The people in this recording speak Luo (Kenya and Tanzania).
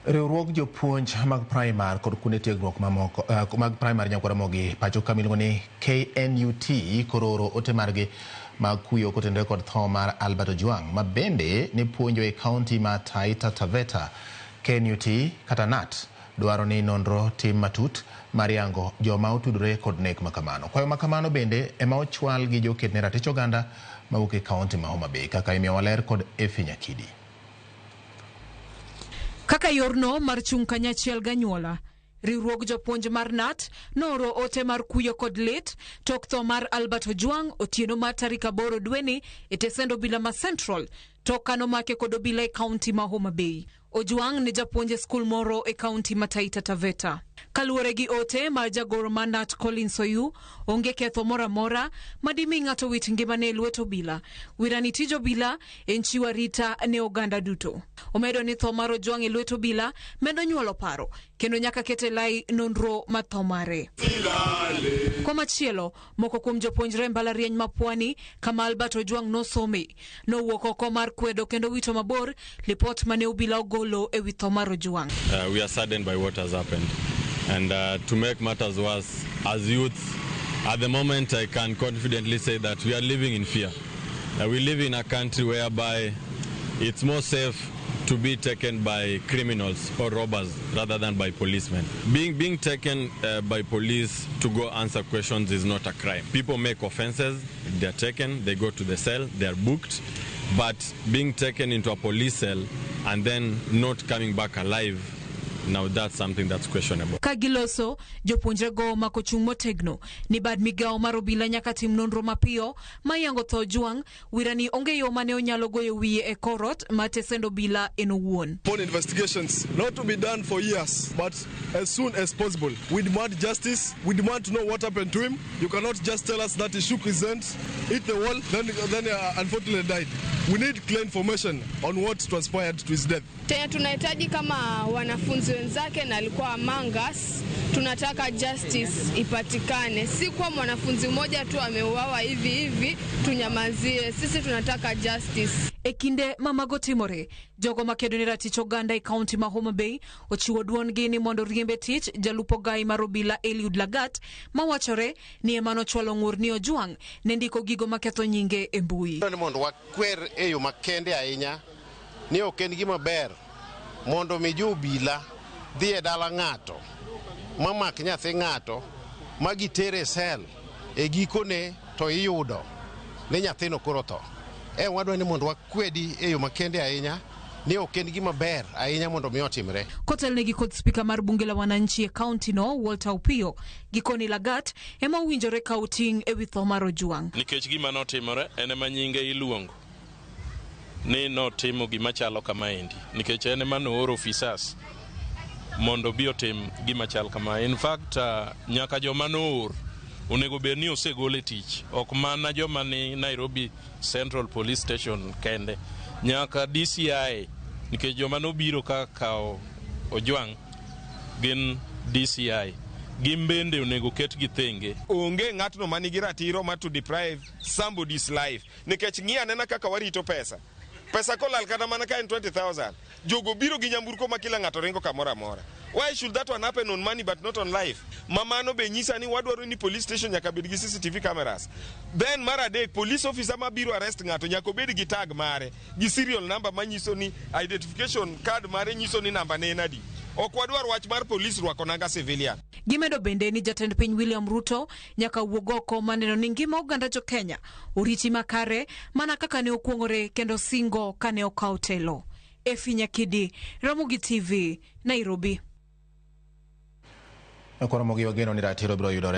Riwruok jopuonj mag primar kod kuonde tiegruok mamoko mag primar nyakwara mogi pacho kamilgo ni KNUT kororo ote margi mag kuyo kotenore kod tho mar Albert Ojwang ma bende ne puonjo e kaunti ma Taita Taveta. KNUT kata NAT dwaro ni nonro tim matut mar yango joma otudore kod nek makamano. Kwayo makamano bende ema ochwal gi Jokedne ratich oganda mawuok e kaunti ma Homa Bay kaka imiyo waler kod Nyakidi. Kaka yorno mar chung' kanyachiel ganyuola, riwruok jopuonj mar NAT nooro ote mar kuyo kod lit tok tho mar Albert Ojwang otieno mar tarik 8 dweni e tesend obila ma Central tok kanomake kod obila e kaunti ma Homa Bay. Ojwang ne japuonj e skul moro e kaunti ma Taita Taveta. Kaluwore gi ote mar jagoro mar NAT Soyu, onge ketho moro amora madimi ng'ato wit ngimane e lwet obila. Wirani tij obila en chiwo arita ne oganda duto. Omedo ni tho mar Ojwang e lwet obila medo nyuolo paro kendo nyaka kete lai nonro ma tho mare. Komachielo, moko kuom jopuonjre mbalariany ma Pwani kama Albert Ojwang nosome nowuok oko mar kwedo kendo wito mabor lipot mane obila ogolo e wi tho mar Ojwang. We are saddened by what has happened. And to make matters worse, as youth, at the moment I can confidently say that we are living in fear. We live in a country whereby it's more safe to be taken by criminals or robbers rather than by policemen. Being taken by police to go answer questions is not a crime. People make offenses, they're taken, they go to the cell, they're booked, but being taken into a police cell and then not coming back alive, now that's something that's questionable. Kagiloso, jopuonjre go mako chung' motegno ni bad migao mar obila nyaka tim nonro mapiyo mayango tho Ojwang. Wirani onge yo mane onyalo goyo wiye e korot ma tesend obila en owuon. Upon investigations not to be done for years, but as soon as possible. We demand justice. We demand to know what happened to him. You cannot just tell us that he shook his hands, hit the wall, then unfortunately died. We need clear information on what transpired to his death. Tunahitaji kama wanafunzi wenzake na alikuwa mangas, tunataka justice ipatikane. Si kwa mwanafunzi mmoja tu ameuawa hivi tunyamazie. Sisi tunataka justice. Ekinde mamago timore, jogo makedo ni ratich oganda e kaunti ma Homa Bay ochiwo duon gi ni mondo oriembe tich Jalup ogai mar Obila Eliud Lagat mawachore ni emano chwalo ng'ur ni Ojwang ne ndiko gigo maketho nyinge e mbui. Ni mondo wakwer e yo makende ahinya ni ok en gima ber mondo mi jo obila dhi e dala ng'ato mamak nyathi ng'ato magitere sel e gikone to iyudo ni nyathino koro tho. Wadwa ni mondo wakwedi e yo makende ahinya ni ok en gima ber ahinya mondo mi otimre. Kotelnegi kod spika mar bunge la wananchi e kaunti no Walter Opio gikoni Lagat ema owinjore kauting e wi tho mar Ojwang. Nikech gima notimore en ema nyinge iluongo ni notimo gima chalo kamaendi nikech en ema nooro officers mondo bi otim gima chal kama. In fact nyaka joma noor onego bed ni osegol e tich, ok mana joma ni Nairobi Central Police Station kende, nyaka DCI nikech joma nobiro ka kao Ojwang gin DCI gimbende onego ket gi thenge. Onge ng'atno manigi ratiro ma to deprive somebody's life nikech ng'iya nena kaka warito pesa kolal kata mana ka en 20,000 jogo biro gi nyamburko ma kila ng'ato ringo kamora amora. Why should that one happen on money but not on life? Mamano be nyisa ni wadwaro ni police station nyaka bed gi CCTV cameras. Then mara adek police officer ma biro arrest ng'ato nyaka bed gi tag mare gi serial number manyiso ni identification card mare nyiso ni namba ne nadi. Ok wadwar wach mar police rwako nanga civilian. Gimedo bende ni jatend piny William Ruto nyaka wuog oko maneno ni ngima oganda jo Kenya oriti makare mana kaka ne okuongore kendo singo kane okawo telo. Nyakidi, Ramogi TV, Nairobi. Kwara mogi wageno ni ratiro biro yudore